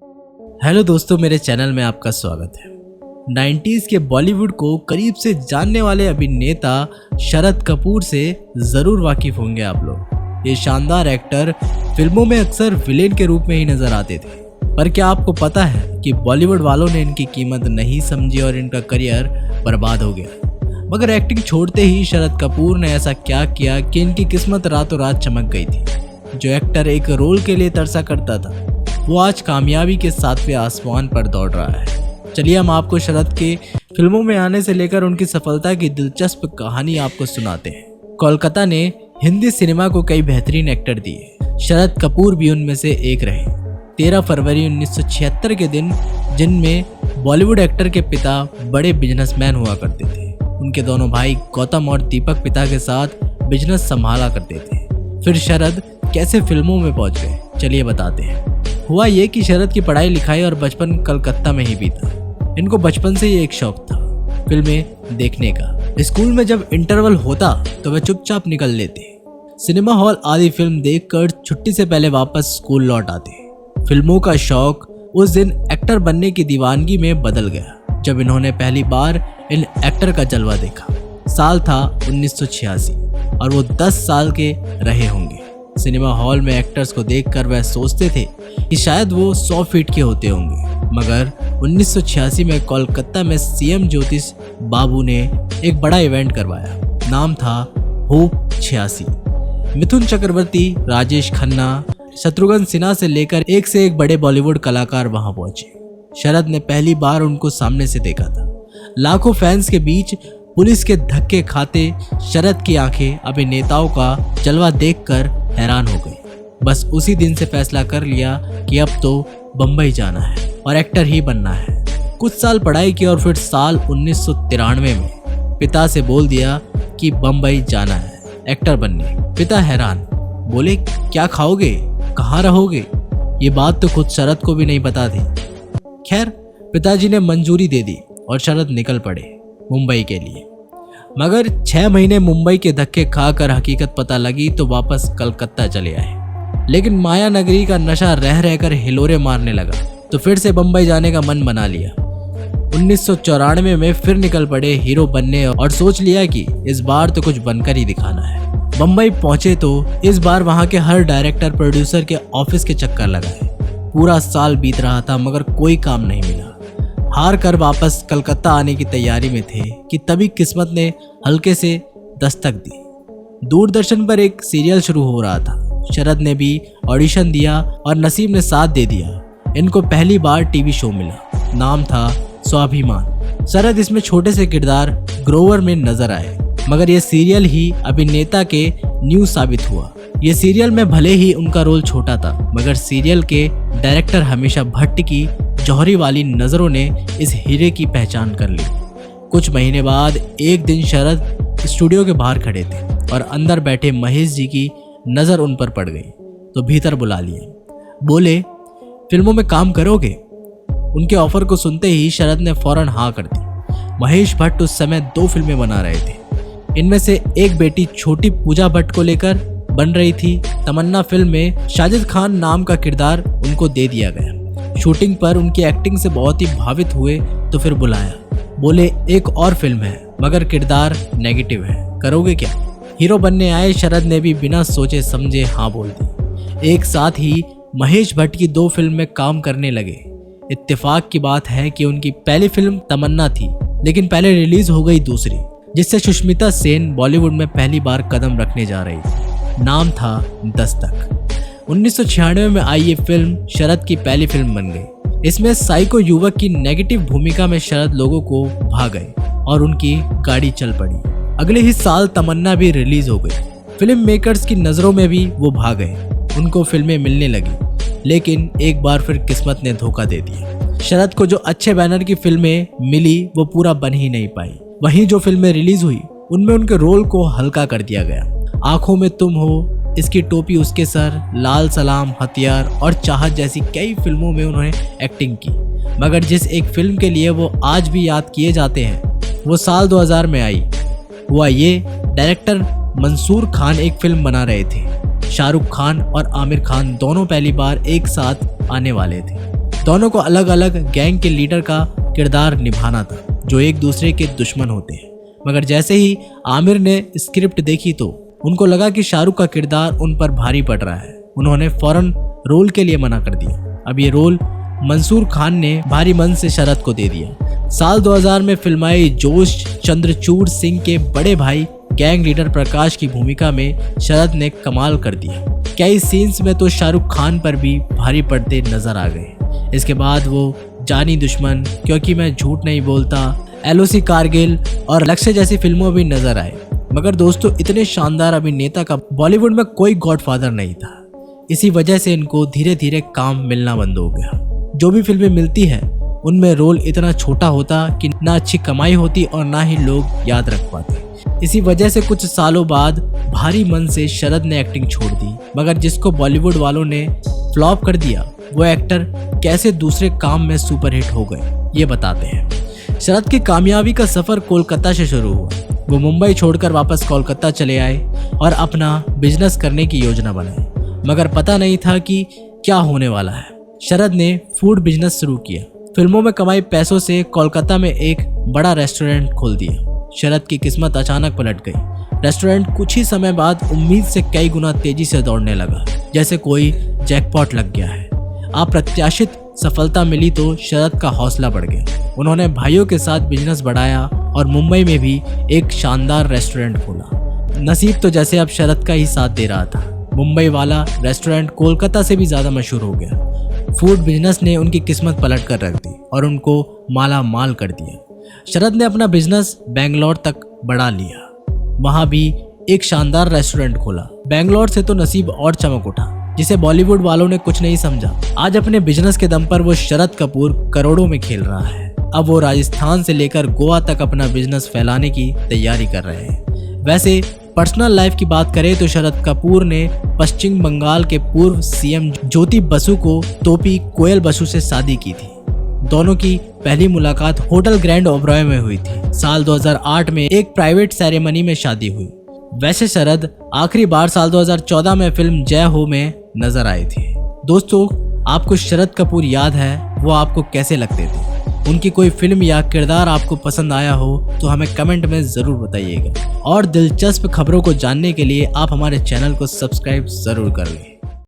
Hello दोस्तों, मेरे channel में आपका स्वागत है। 90s के बॉलीवुड को करीब से जानने वाले अभिनेता शरद कपूर से ज़रूर वाकिफ होंगे आप लोग। ये शानदार एक्टर फिल्मों में अक्सर विलेन के रूप में ही नजर आते थे, पर क्या आपको पता है कि बॉलीवुड वालों ने इनकी कीमत नहीं समझी और इनका करियर बर्बाद हो गया। मगर एक्टिंग छोड़ते ही शरद कपूर ने ऐसा क्या किया कि इनकी किस्मत रातों रात चमक गई थी। जो एक्टर एक रोल के लिए तरसा करता था, वो आज कामयाबी के 7वें आसमान पर दौड़ रहा है। चलिए हम आपको शरद के फिल्मों में आने से लेकर उनकी सफलता की दिलचस्प कहानी आपको सुनाते हैं। कोलकाता ने हिंदी सिनेमा को कई बेहतरीन एक्टर दिए, शरद कपूर भी उनमें से एक रहे। 13 फरवरी 1976 के दिन, जिनमें बॉलीवुड एक्टर के पिता बड़े बिजनेसमैन हुआ करते थे। उनके दोनों भाई गौतम और दीपक पिता के साथ बिजनेस संभाला करते थे। फिर शरद कैसे फिल्मों में पहुंच गए, चलिए बताते हैं। हुआ ये कि शरद की पढ़ाई लिखाई और बचपन कलकत्ता में ही बीता। इनको बचपन से ही एक शौक था फिल्में देखने का। स्कूल में जब इंटरवल होता तो वे चुपचाप निकल लेते, सिनेमा हॉल आदि फिल्म देखकर छुट्टी से पहले वापस स्कूल लौट आते। फिल्मों का शौक उस दिन एक्टर बनने की दीवानगी में बदल गया जब इन्होंने पहली बार इन एक्टर का जलवा देखा। साल था 1986 और वो 10 साल के रहे होंगे। सिनेमा हॉल में एक्टर्स को देखकर वह सोचते थे कि शायद वो 100 फीट के होते होंगे। मगर 1986 में कोलकाता में सीएम ज्योतिष बाबू ने एक बड़ा इवेंट करवाया। नाम था होप 86। मिथुन चक्रवर्ती, राजेश खन्ना, शत्रुघ्न सिन्हा से लेकर एक से एक बड़े बॉलीवुड कलाकार वहां पहुंचे। शरद ने पहली बार उनको सामने से देखा था। लाखों फैंस के बीच पुलिस के धक्के खाते शरद की आंखें अभिनेताओं का जलवा देखकर हैरान हो गई। बस उसी दिन से फैसला कर लिया कि अब तो बम्बई जाना है और एक्टर ही बनना है। कुछ साल पढ़ाई की और फिर साल 1993 में पिता से बोल दिया कि बम्बई जाना है एक्टर बनने। पिता हैरान, बोले क्या खाओगे, कहाँ रहोगे? ये बात तो खुद शरद को भी नहीं पता थी। खैर, पिताजी ने मंजूरी दे दी और शरद निकल पड़े मुंबई के लिए। मगर 6 महीने मुंबई के धक्के खाकर हकीकत पता लगी तो वापस कलकत्ता चले आए। लेकिन माया नगरी का नशा रह रहकर हिलोरे मारने लगा तो फिर से बम्बई जाने का मन बना लिया। 1994 में फिर निकल पड़े हीरो बनने और सोच लिया कि इस बार तो कुछ बनकर ही दिखाना है। बम्बई पहुंचे तो इस बार वहां के हर डायरेक्टर प्रोड्यूसर के ऑफिस के चक्कर लगाए। पूरा साल बीत रहा था मगर कोई काम नहीं मिला। हार कर वापस कलकत्ता आने की तैयारी में थे कि तभी किस्मत ने हल्के से दस्तक दी। दूरदर्शन पर एक सीरियल शुरू हो रहा था। शरद ने भी ऑडिशन दिया और नसीब ने साथ दे दिया। इनको पहली बार टीवी शो मिला, नाम था स्वाभिमान। शरद इसमें छोटे से किरदार ग्रोवर में नजर आए, मगर ये सीरियल ही अभिनेता के न्यू साबित हुआ। ये सीरियल में भले ही उनका रोल छोटा था, मगर सीरियल के डायरेक्टर हमेशा भट्ट की जौहरी वाली नजरों ने इस हीरे की पहचान कर ली। कुछ महीने बाद एक दिन शरद स्टूडियो के बाहर खड़े थे और अंदर बैठे महेश जी की नजर उन पर पड़ गई तो भीतर बुला लिए। बोले, फिल्मों में काम करोगे? उनके ऑफर को सुनते ही शरद ने फौरन हाँ कर दी। महेश भट्ट उस समय 2 फिल्में बना रहे थे। इनमें से एक बेटी छोटी पूजा भट्ट को लेकर बन रही थी। तमन्ना फिल्म में साजिद खान नाम का किरदार उनको दे दिया गया। शूटिंग पर उनकी एक्टिंग से बहुत ही भावित हुए तो फिर बुलाया। बोले, एक और फिल्म है मगर किरदार नेगेटिव है, करोगे क्या? हीरो बनने आए शरद ने भी बिना सोचे समझे हाँ बोल दी। एक साथ ही महेश भट्ट की 2 फिल्म में काम करने लगे। इत्तेफाक की बात है कि उनकी पहली फिल्म तमन्ना थी, लेकिन पहले रिलीज हो गई दूसरी, जिससे सुष्मिता सेन बॉलीवुड में पहली बार कदम रखने जा रही थी। नाम था दस्तक। 1996 में आई ये फिल्म शरद की पहली फिल्म बन गई। इसमें साइको युवक की नेगेटिव भूमिका में शरद लोगों को भा गए और उनकी गाड़ी चल पड़ी। अगले ही साल तमन्ना भी रिलीज हो गई। फिल्म मेकर्स की नजरों में भी वो भा गए, उनको फिल्में मिलने लगी। लेकिन एक बार फिर किस्मत ने धोखा दे दिया। शरद को जो अच्छे बैनर की फिल्में मिली वो पूरा बन ही नहीं पाई। वहीं जो फिल्में रिलीज हुई उनमें उनके रोल को हल्का कर दिया गया। आंखों में तुम हो, इसकी टोपी उसके सर, लाल सलाम, हथियार और चाहत जैसी कई फिल्मों में उन्होंने एक्टिंग की। मगर जिस एक फिल्म के लिए वो आज भी याद किए जाते हैं वो साल 2000 में आई। हुआ ये, डायरेक्टर मंसूर खान एक फिल्म बना रहे थे। शाहरुख खान और आमिर खान दोनों पहली बार एक साथ आने वाले थे। दोनों को अलग अलग गैंग के लीडर का किरदार निभाना था जो एक दूसरे के दुश्मन होते हैं। मगर जैसे ही आमिर ने स्क्रिप्ट देखी तो उनको लगा कि शाहरुख का किरदार उन पर भारी पड़ रहा है। उन्होंने फौरन रोल के लिए मना कर दिया। अब ये रोल मंसूर खान ने भारी मन से शरद को दे दिया। साल 2000 में फिल्माई जोश चंद्रचूड़ सिंह के बड़े भाई गैंग लीडर प्रकाश की भूमिका में शरद ने कमाल कर दिया। कई सीन्स में तो शाहरुख खान पर भी भारी पड़ते नजर आ गए। इसके बाद वो जानी दुश्मन, क्योंकि मैं झूठ नहीं बोलता, LOC कारगिल और लक्ष्य जैसी फिल्मों भी नजर आए। मगर दोस्तों, इतने शानदार अभिनेता का बॉलीवुड में कोई गॉडफादर नहीं था। इसी वजह से इनको धीरे धीरे काम मिलना बंद हो गया। जो भी फिल्में मिलती हैं उनमें रोल इतना छोटा होता कि ना अच्छी कमाई होती और ना ही लोग याद रख पाते। इसी वजह से कुछ सालों बाद भारी मन से शरद ने एक्टिंग छोड़ दी। मगर जिसको बॉलीवुड वालों ने फ्लॉप कर दिया, वो एक्टर कैसे दूसरे काम में सुपरहिट हो गए, ये बताते हैं। शरद की कामयाबी का सफर कोलकाता से शुरू हुआ। वो मुंबई छोड़कर वापस कोलकाता चले आए और अपना बिजनेस करने की योजना बनाई। मगर पता नहीं था कि क्या होने वाला है। शरद ने फूड बिजनेस शुरू किया। फिल्मों में कमाई पैसों से कोलकाता में एक बड़ा रेस्टोरेंट खोल दिया। शरद की किस्मत अचानक पलट गई। रेस्टोरेंट कुछ ही समय बाद उम्मीद से कई गुना तेजी से दौड़ने लगा, जैसे कोई जैकपॉट लग गया है। अप्रत्याशित सफलता मिली तो शरद का हौसला बढ़ गया। उन्होंने भाइयों के साथ बिजनेस बढ़ाया और मुंबई में भी एक शानदार रेस्टोरेंट खोला। नसीब तो जैसे अब शरद का ही साथ दे रहा था। मुंबई वाला रेस्टोरेंट कोलकाता से भी ज़्यादा मशहूर हो गया। फूड बिजनेस ने उनकी किस्मत पलट कर रख दी और उनको माला माल कर दिया। शरद ने अपना बिजनेस बेंगलोर तक बढ़ा लिया। वहाँ भी एक शानदार रेस्टोरेंट खोला। बेंगलोर से तो नसीब और चमक उठा, जिसे बॉलीवुड वालों ने कुछ नहीं समझा। आज अपने बिजनेस के दम पर वो शरद कपूर करोड़ों में खेल रहा है। अब वो राजस्थान से लेकर गोवा तक अपना बिजनेस फैलाने की तैयारी कर रहे हैं। वैसे पर्सनल लाइफ की बात करें तो शरद कपूर ने पश्चिम बंगाल के पूर्व CM ज्योति बसु को तोपी कोयल बसु से शादी की थी। दोनों की पहली मुलाकात होटल ग्रैंड ओबरॉय में हुई थी। साल 2008 में एक प्राइवेट सेरेमनी में शादी हुई। वैसे शरद आखिरी बार साल 2014 में फिल्म जय हो में नजर आई थी। दोस्तों, आपको शरद कपूर याद है? वो आपको कैसे लगते थे? उनकी कोई फिल्म या किरदार आपको पसंद आया हो तो हमें कमेंट में ज़रूर बताइएगा। और दिलचस्प खबरों को जानने के लिए आप हमारे चैनल को सब्सक्राइब ज़रूर कर लें।